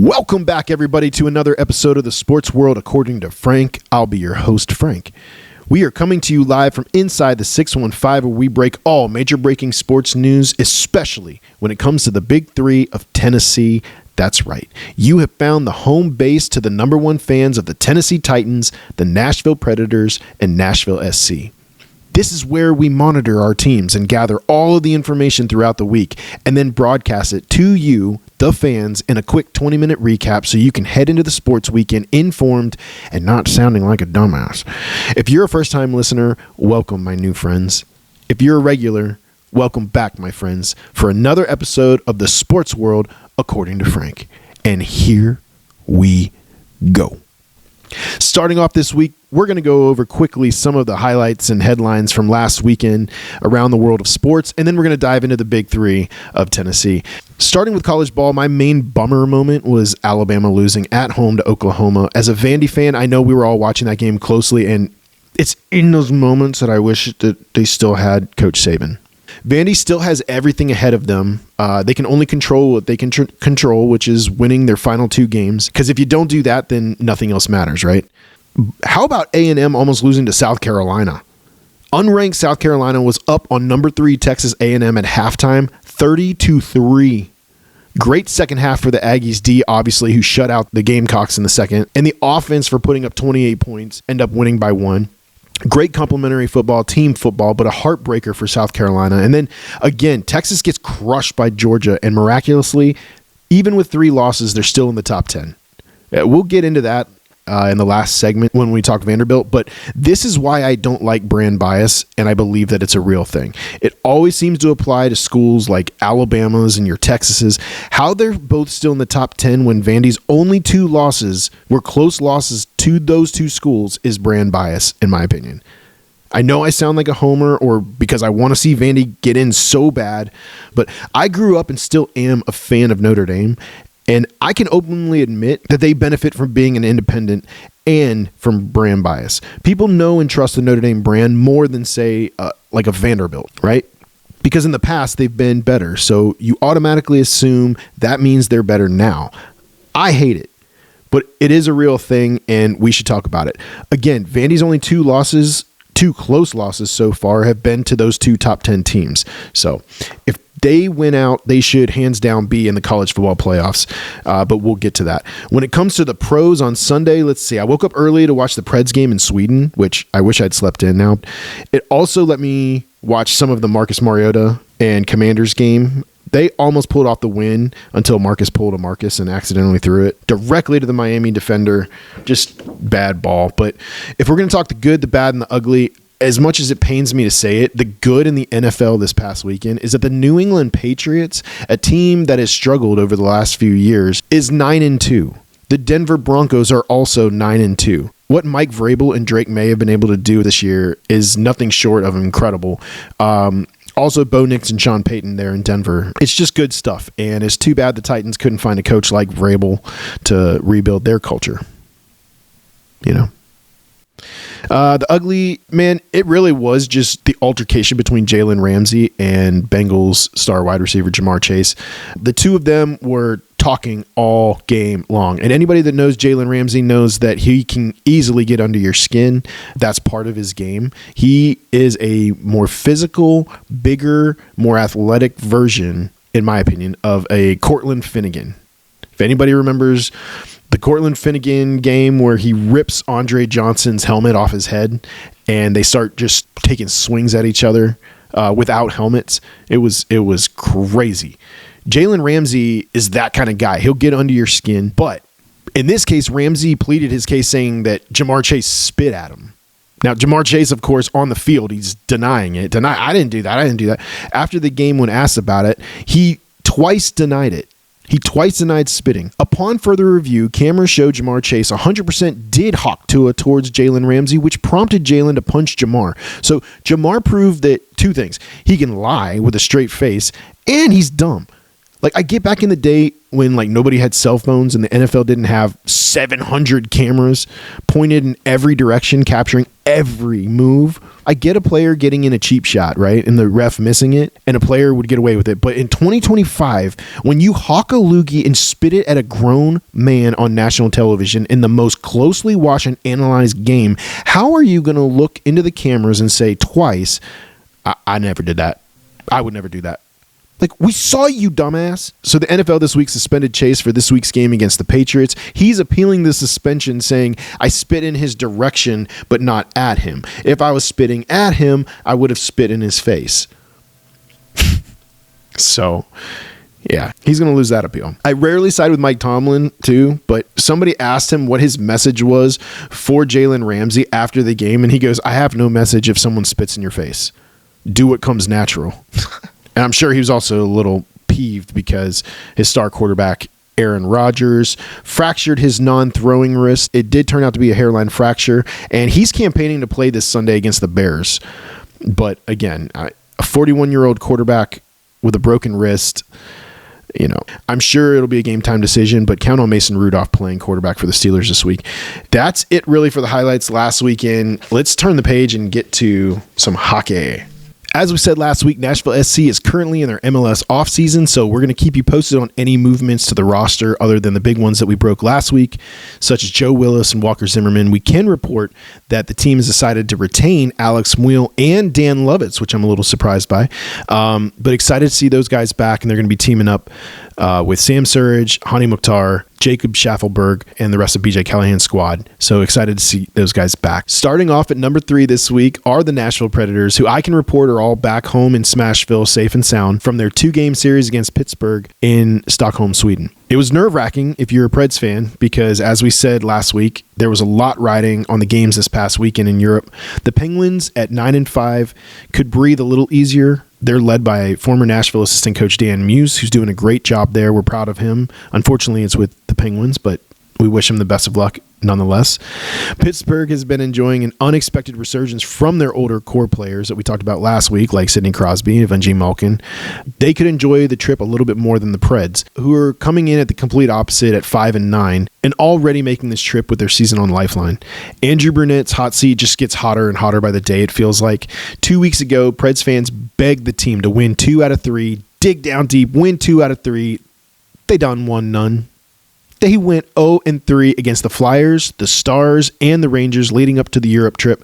Welcome back, everybody, to another episode of the Sports World According to Frank. I'll be your host, Frank. We are coming to you live from inside the 615, where we break all major breaking sports news, especially when it comes to the big three of Tennessee. That's right. You have found the home base to the number one fans of the Tennessee Titans, the Nashville Predators, and Nashville SC. This is where we monitor our teams and gather all of the information throughout the week and then broadcast it to you, the fans, in a quick 20-minute recap so you can head into the sports weekend informed and not sounding like a dumbass. If you're a first-time listener, welcome, my new friends. If you're a regular, welcome back, my friends, for another episode of the Sports World According to Frank. And here we go. Starting off this week, we're going to go over quickly some of the highlights and headlines from last weekend around the world of sports, and then we're going to dive into the big three of Tennessee. Starting with college ball, my main bummer moment was Alabama losing at home to Oklahoma. As a Vandy fan, I know we were all watching that game closely, and it's in those moments that I wish that they still had Coach Saban. Vandy still has everything ahead of them. They can only control what they can control, which is winning their final two games. Because if you don't do that, then nothing else matters, right? How about A&M almost losing to South Carolina? Unranked South Carolina was up on number 3 Texas A&M at halftime, 30-3. Great second half for the Aggies D, obviously, who shut out the Gamecocks in the second. And the offense for putting up 28 points, end up winning by 1. Great complimentary football, team football, but a heartbreaker for South Carolina. And then, again, Texas gets crushed by Georgia, and miraculously, even with 3 losses, they're still in the top 10. We'll get into that in the last segment when we talk Vanderbilt, but this is why I don't like brand bias, and I believe that it's a real thing. It always seems to apply to schools like Alabama's and your Texas's. How they're both still in the top 10 when Vandy's only 2 losses were close losses to those 2 schools is brand bias, in my opinion. I know I sound like a homer, or because I want to see Vandy get in so bad, but I grew up and still am a fan of Notre Dame. And I can openly admit that they benefit from being an independent and from brand bias. People know and trust the Notre Dame brand more than, say, like a Vanderbilt, right? Because in the past, they've been better. So you automatically assume that means they're better now. I hate it, but it is a real thing, and we should talk about it. Again, Vandy's only 2 losses, 2 close losses so far, have been to those 2 top 10 teams. So if they win out, they should hands down be in the college football playoffs, but we'll get to that. When it comes to the pros on Sunday, let's see. I woke up early to watch the Preds game in Sweden, which I wish I'd slept in now. It also let me watch some of the Marcus Mariota and Commanders game. They almost pulled off the win until Marcus pulled a Marcus and accidentally threw it directly to the Miami defender. Just bad ball. But if we're going to talk the good, the bad, and the ugly, as much as it pains me to say it, the good in the NFL this past weekend is that the New England Patriots, a team that has struggled over the last few years, is 9-2. The Denver Broncos are also 9-2. What Mike Vrabel and Drake May have been able to do this year is nothing short of incredible. Also, Bo Nix and Sean Payton there in Denver. It's just good stuff, and it's too bad the Titans couldn't find a coach like Vrabel to rebuild their culture. You know? The ugly, man, it really was just the altercation between Jalen Ramsey and Bengals star wide receiver Jamar Chase. The two of them were talking all game long. And anybody that knows Jalen Ramsey knows that he can easily get under your skin. That's part of his game. He is a more physical, bigger, more athletic version, in my opinion, of a Cortland Finnegan. If anybody remembers the Cortland Finnegan game where he rips Andre Johnson's helmet off his head and they start just taking swings at each other without helmets, it was crazy. Jalen Ramsey is that kind of guy. He'll get under your skin, but in this case, Ramsey pleaded his case saying that Jamar Chase spit at him. Now, Jamar Chase, of course, on the field, he's denying it. I didn't do that. After the game, when asked about it, he twice denied it. He twice denied spitting. Upon further review, cameras showed Jamar Chase 100% did hawk Tua towards Jalen Ramsey, which prompted Jalen to punch Jamar. So Jamar proved that 2 things. He can lie with a straight face, and he's dumb. Like, I get back in the day when like nobody had cell phones and the NFL didn't have 700 cameras pointed in every direction, capturing every move. I get a player getting in a cheap shot, right? And the ref missing it, and a player would get away with it. But in 2025, when you hawk a loogie and spit it at a grown man on national television in the most closely watched and analyzed game, how are you going to look into the cameras and say twice, I never did that. I would never do that. Like, we saw you, dumbass. So the NFL this week suspended Chase for this week's game against the Patriots. He's appealing the suspension, saying, I spit in his direction, but not at him. If I was spitting at him, I would have spit in his face. So, yeah, he's going to lose that appeal. I rarely side with Mike Tomlin, too, but somebody asked him what his message was for Jalen Ramsey after the game, and he goes, I have no message if someone spits in your face. Do what comes natural. And I'm sure he was also a little peeved because his star quarterback, Aaron Rodgers, fractured his non-throwing wrist. It did turn out to be a hairline fracture, and he's campaigning to play this Sunday against the Bears. But again, a 41-year-old quarterback with a broken wrist, you know, I'm sure it'll be a game-time decision, but count on Mason Rudolph playing quarterback for the Steelers this week. That's it really for the highlights last weekend. Let's turn the page and get to some hockey. As we said last week, Nashville SC is currently in their MLS offseason, so we're going to keep you posted on any movements to the roster other than the big ones that we broke last week, such as Joe Willis and Walker Zimmerman. We can report that the team has decided to retain Alex Muehl and Dan Lovitz, which I'm a little surprised by, but excited to see those guys back, and they're going to be teaming up with Sam Surridge, Hani Mukhtar, Jacob Schaffelberg, and the rest of BJ Callahan's squad. So excited to see those guys back. Starting off at number 3 this week are the Nashville Predators, who I can report are all back home in Smashville safe and sound from their 2-game series against Pittsburgh in Stockholm, Sweden. It was nerve-wracking if you're a Preds fan because, as we said last week, there was a lot riding on the games this past weekend in Europe. The Penguins at 9-5 could breathe a little easier. They're led by former Nashville assistant coach Dan Muse, who's doing a great job there. We're proud of him. Unfortunately, it's with the Penguins, but we wish him the best of luck nonetheless. Pittsburgh has been enjoying an unexpected resurgence from their older core players that we talked about last week, like Sidney Crosby and Vandy Malkin. They could enjoy the trip a little bit more than the Preds, who are coming in at the complete opposite at 5-9 and already making this trip with their season on lifeline. Andrew Brunette's hot seat just gets hotter and hotter by the day, it feels like. 2 weeks ago, Preds fans begged the team to win 2 out of 3, dig down deep, win 2 out of 3. They done won none. They went 0-3 against the Flyers, the Stars, and the Rangers leading up to the Europe trip.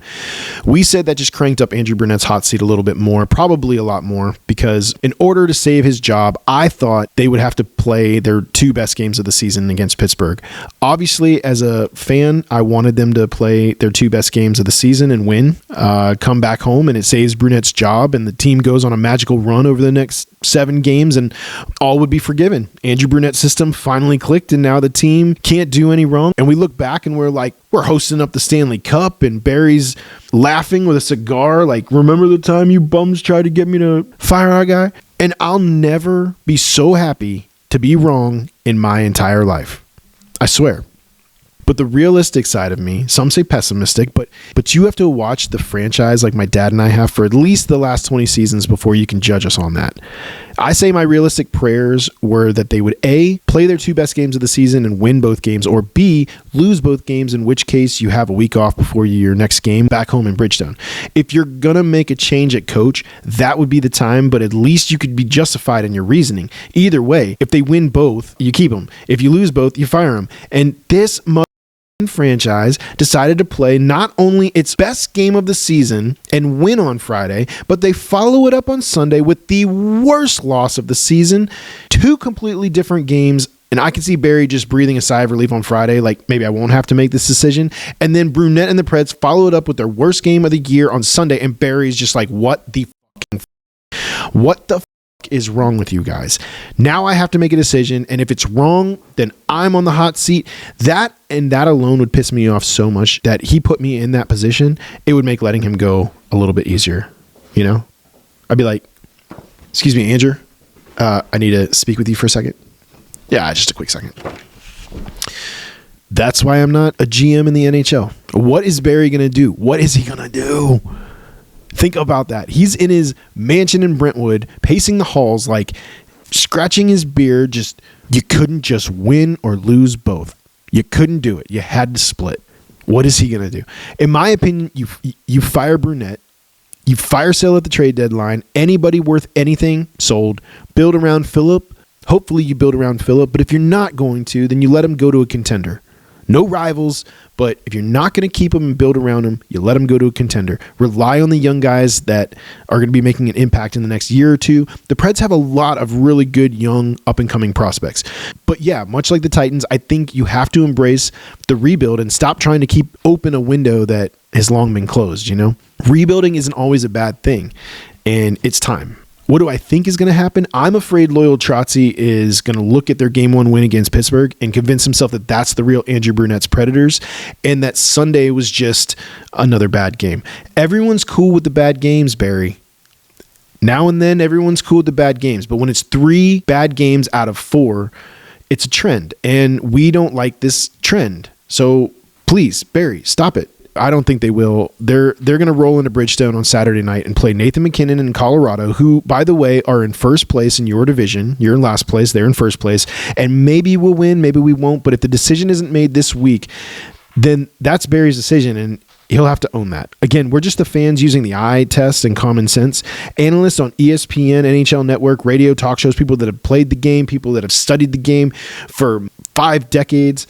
We said that just cranked up Andrew Brunette's hot seat a little bit more, probably a lot more, because in order to save his job, I thought they would have to play their 2 best games of the season against Pittsburgh. Obviously, as a fan, I wanted them to play their 2 best games of the season and win, come back home, and it saves Brunette's job, and the team goes on a magical run over the next 7 games, and all would be forgiven. Andrew Brunette's system finally clicked, and now the team can't do any wrong. And we look back and we're like, we're hosting up the Stanley Cup, and Barry's laughing with a cigar like, remember the time you bums tried to get me to fire our guy? And I'll never be so happy to be wrong in my entire life. I swear. But the realistic side of me, some say pessimistic, but you have to watch the franchise like my dad and I have for at least the last 20 seasons before you can judge us on that. I say my realistic prayers were that they would A, play their 2 best games of the season and win both games, or B, lose both games, in which case you have a week off before your next game back home in Bridgetown. If you're going to make a change at coach, that would be the time, but at least you could be justified in your reasoning. Either way, if they win both, you keep them. If you lose both, you fire them. And this franchise decided to play not only its best game of the season and win on Friday, but they follow it up on Sunday with the worst loss of the season. 2 completely different games, and I can see Barry just breathing a sigh of relief on Friday, like maybe I won't have to make this decision. And then Brunette and the Preds follow it up with their worst game of the year on Sunday, and Barry's just like, what the is wrong with you guys? Now I have to make a decision, and if it's wrong, then I'm on the hot seat. That alone would piss me off so much that he put me in that position. It would make letting him go a little bit easier. You know, I'd be like, excuse me, Andrew, I need to speak with you for a second. Yeah, just a quick second. That's why I'm not a GM in the NHL. What is Barry going to do? What is he going to do? Think about that. He's in his mansion in Brentwood, pacing the halls like, scratching his beard, you couldn't just win or lose both. You couldn't do it. You had to split. What is he going to do? In my opinion, you fire Brunette. You fire sale at the trade deadline. Anybody worth anything, sold. Build around Phillip. Hopefully you build around Phillip. But if you're not going to, then you let him go to a contender. No rivals, but if you're not going to keep him and build around him, you let him go to a contender. Rely on the young guys that are going to be making an impact in the next year or two. The Preds have a lot of really good young up-and-coming prospects. But yeah, much like the Titans, I think you have to embrace the rebuild and stop trying to keep open a window that has long been closed, Rebuilding isn't always a bad thing, and it's time. What do I think is going to happen? I'm afraid Loyal Trotzy is going to look at their Game 1 win against Pittsburgh and convince himself that that's the real Andrew Brunette's Predators and that Sunday was just another bad game. Everyone's cool with the bad games, Barry. Now and then, everyone's cool with the bad games. But when it's 3 bad games out of 4, it's a trend. And we don't like this trend. So please, Barry, stop it. I don't think they will. They're going to roll into Bridgestone on Saturday night and play Nathan McKinnon in Colorado, who, by the way, are in first place in your division. You're in last place. They're in first place. And maybe we'll win. Maybe we won't. But if the decision isn't made this week, then that's Barry's decision, and he'll have to own that. Again, we're just the fans using the eye test and common sense. Analysts on ESPN, NHL Network, radio, talk shows, people that have played the game, people that have studied the game for 5 decades.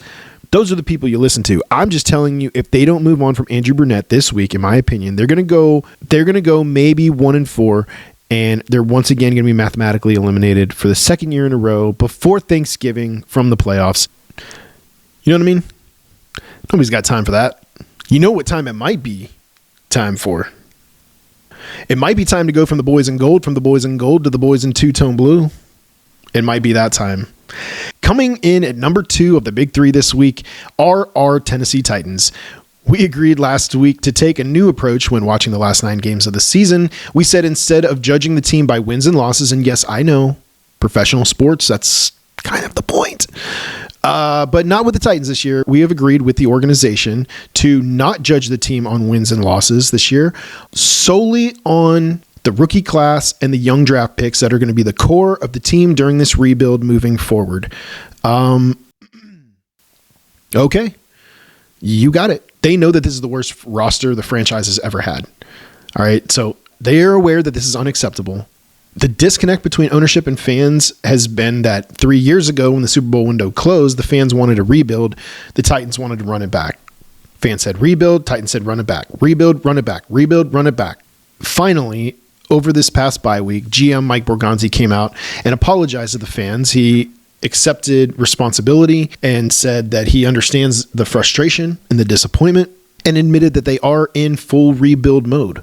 Those are the people you listen to. I'm just telling you, if they don't move on from Andrew Brunette this week, in my opinion, they're going to go maybe 1-4, and they're once again going to be mathematically eliminated for the second year in a row before Thanksgiving from the playoffs. You know what I mean? Nobody's got time for that. You know what time it might be time for? It might be time to go from the boys in gold to the boys in two-tone blue. It might be that time. Coming in at number 2 of the big 3 this week are our Tennessee Titans. We agreed last week to take a new approach when watching the last 9 games of the season. We said instead of judging the team by wins and losses, and yes, I know, professional sports, that's kind of the point. But not with the Titans this year. We have agreed with the organization to not judge the team on wins and losses this year, solely on the rookie class and the young draft picks that are going to be the core of the team during this rebuild moving forward. Okay, you got it. They know that this is the worst roster the franchise has ever had. All right, so they are aware that this is unacceptable. The disconnect between ownership and fans has been that 3 years ago when the Super Bowl window closed, the fans wanted to rebuild. The Titans wanted to run it back. Fans said rebuild, Titans said run it back. Rebuild, run it back. Rebuild, run it back. Finally, over this past bye week, GM Mike Borgonzi came out and apologized to the fans. He accepted responsibility and said that he understands the frustration and the disappointment and admitted that they are in full rebuild mode.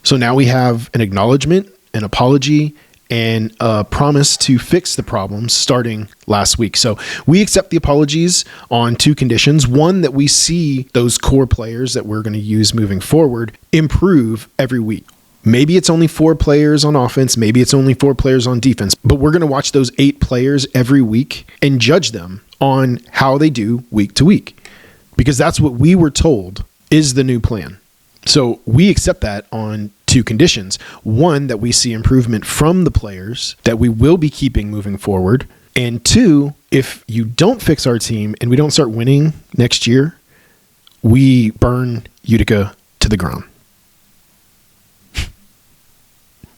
So now we have an acknowledgement, an apology, and a promise to fix the problems starting last week. So we accept the apologies on 2 conditions. One, that we see those core players that we're going to use moving forward improve every week. Maybe it's only 4 players on offense. Maybe it's only 4 players on defense. But we're going to watch those 8 players every week and judge them on how they do week to week. Because that's what we were told is the new plan. So we accept that on 2 conditions. One, that we see improvement from the players that we will be keeping moving forward. And 2, if you don't fix our team and we don't start winning next year, we burn Utica to the ground.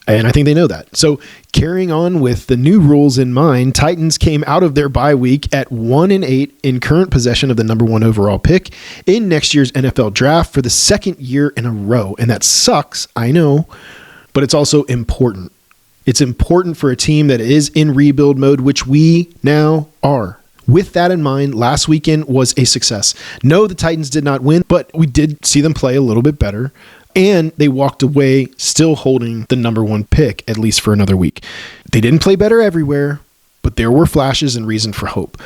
And I think they know that. So carrying on with the new rules in mind, Titans came out of their bye week at 1-8 in current possession of the number 1 overall pick in next year's NFL draft for the second year in a row. And that sucks, I know, but it's also important. It's important for a team that is in rebuild mode, which we now are. With that in mind, last weekend was a success. No, the Titans did not win, but we did see them play a little bit better. And they walked away still holding the number 1 pick, at least for another week. They didn't play better everywhere, but there were flashes and reason for hope.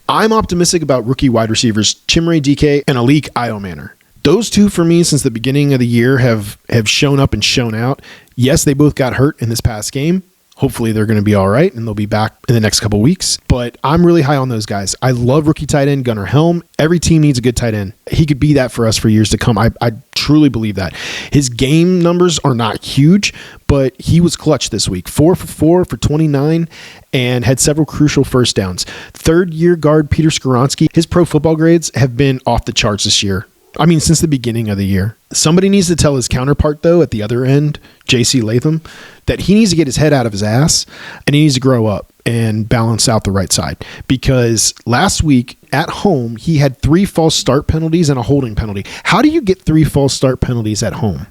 I'm optimistic about rookie wide receivers Chimere Dike and Alik Iomanner. Those 2 for me since the beginning of the year have shown up and shown out. Yes, they both got hurt in this past game. Hopefully they're going to be all right and they'll be back in the next couple weeks. But I'm really high on those guys. I love rookie tight end Gunnar Helm. Every team needs a good tight end. He could be that for us for years to come. I truly believe that. His game numbers are not huge, but he was clutch this week. 4 for 4 for 29 and had several crucial first downs. Third-year guard Peter Skoronski, his pro football grades have been off the charts this year. I mean, since the beginning of the year. Somebody needs to tell his counterpart, though, at the other end, J.C. Latham, that he needs to get his head out of his ass and he needs to grow up and balance out the right side. Because last week at home, he had 3 false start penalties and a holding penalty. How do you get 3 false start penalties at home?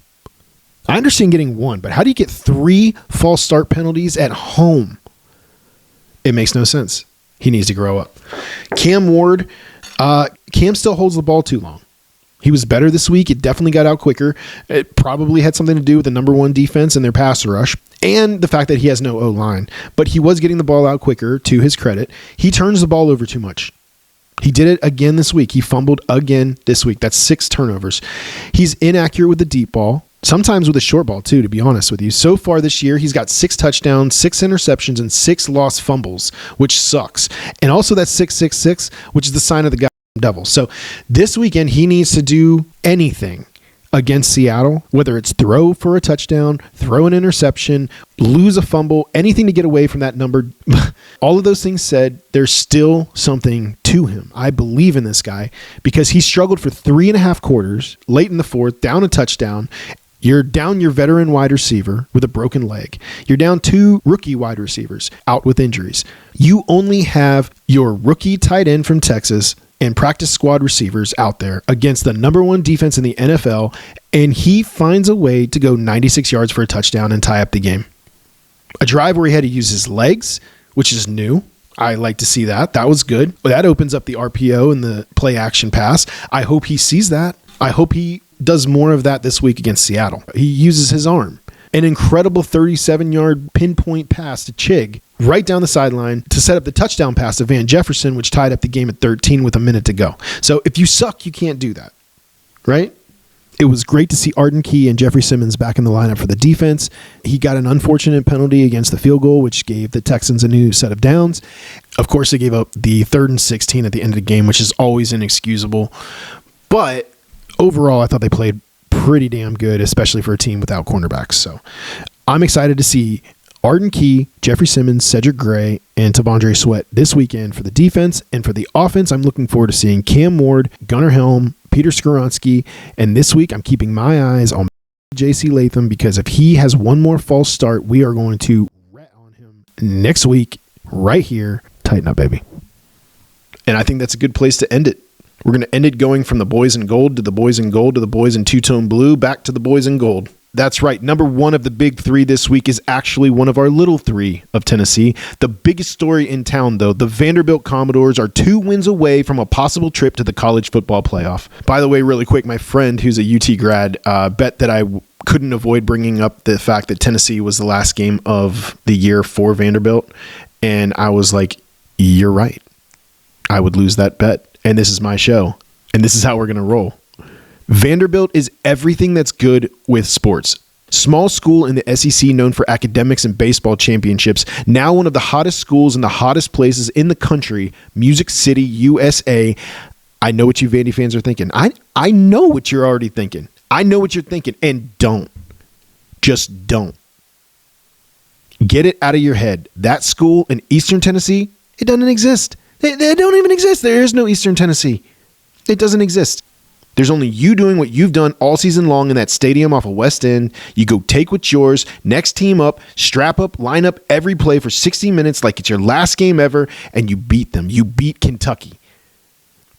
I understand getting 1, but how do you get 3 false start penalties at home? It makes no sense. He needs to grow up. Cam Ward, Cam still holds the ball too long. He was better this week. It definitely got out quicker. It probably had something to do with the number 1 defense and their pass rush and the fact that he has no O-line. But he was getting the ball out quicker, to his credit. He turns the ball over too much. He did it again this week. He fumbled again this week. That's 6 turnovers. He's inaccurate with the deep ball, sometimes with a short ball too, to be honest with you. So far this year, he's got 6 touchdowns, 6 interceptions, and 6 lost fumbles, which sucks. And also that's 666, which is the sign of the guy. Devil. So this weekend, he needs to do anything against Seattle, whether it's throw for a touchdown, throw an interception, lose a fumble, anything to get away from that number. All of those things said, there's still something to him. I believe in this guy because he struggled for 3.5 quarters, late in the fourth, down a touchdown. You're down your veteran wide receiver with a broken leg. You're down 2 rookie wide receivers out with injuries. You only have your rookie tight end from Texas and practice squad receivers out there against the number 1 defense in the NFL, and he finds a way to go 96 yards for a touchdown and tie up the game. A drive where he had to use his legs, which is new. I like to see that. That was good. That opens up the RPO and the play action pass. I hope he sees that. I hope he does more of that this week against Seattle. He uses his arm. An incredible 37-yard pinpoint pass to Chig right down the sideline to set up the touchdown pass to Van Jefferson, which tied up the game at 13 with a minute to go. So if you suck, you can't do that, right? It was great to see Arden Key and Jeffrey Simmons back in the lineup for the defense. He got an unfortunate penalty against the field goal, which gave the Texans a new set of downs. Of course, they gave up the 3rd and 16 at the end of the game, which is always inexcusable. But overall, I thought they played pretty damn good, especially for a team without cornerbacks. So I'm excited to see Arden Key, Jeffrey Simmons, Cedric Gray, and Tavondre Sweat this weekend for the defense. And for the offense, I'm looking forward to seeing Cam Ward, Gunnar Helm, Peter Skoronski. And this week, I'm keeping my eyes on J.C. Latham because if he has one more false start, we are going to rat on him next week right here. Tighten up, baby. And I think that's a good place to end it. We're going to end it going from the boys in gold to the boys in gold to the boys in two-tone blue, back to the boys in gold. That's right. Number 1 of the big 3 this week is actually one of our little 3 of Tennessee. The biggest story in town, though, the Vanderbilt Commodores are 2 wins away from a possible trip to the college football playoff. By the way, really quick, my friend who's a UT grad bet that I couldn't avoid bringing up the fact that Tennessee was the last game of the year for Vanderbilt. And I was like, you're right. I would lose that bet. And this is my show. And this is how we're going to roll. Vanderbilt is everything that's good with sports. Small school in the SEC known for academics and baseball championships. Now one of the hottest schools in the hottest places in the country, Music City, USA. I know what you Vandy fans are thinking. I know what you're already thinking. I know what you're thinking. And don't. Just don't. Get it out of your head. That school in Eastern Tennessee, it doesn't exist. They don't even exist. There is no Eastern Tennessee. It doesn't exist. There's only you doing what you've done all season long in that stadium off of West End. You go take what's yours, next team up, strap up, line up every play for 60 minutes like it's your last game ever, and you beat them. You beat Kentucky.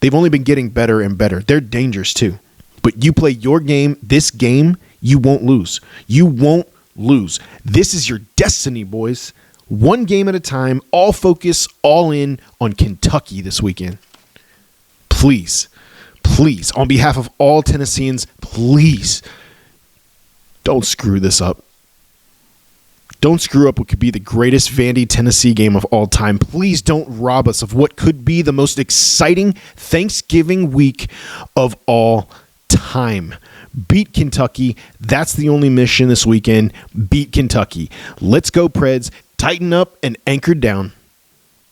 They've only been getting better and better. They're dangerous too. But you play your game, this game, you won't lose. You won't lose. This is your destiny, boys. One game at a time, all focus, all in on Kentucky this weekend. Please, on behalf of all Tennesseans, please don't screw this up. Don't screw up what could be the greatest Vandy Tennessee game of all time. Please don't rob us of what could be the most exciting Thanksgiving week of all time. Beat Kentucky. That's the only mission this weekend. Beat Kentucky. Let's go, Preds. tighten up and anchor down.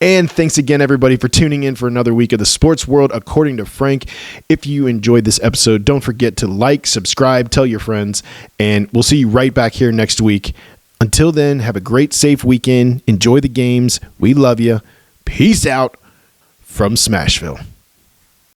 And thanks again, everybody, for tuning in for another week of the Sports World According to Frank. If you enjoyed this episode, don't forget to like, subscribe, tell your friends, and we'll see you right back here next week. Until then, have a great, safe weekend. Enjoy the games. We love you. Peace out from Smashville.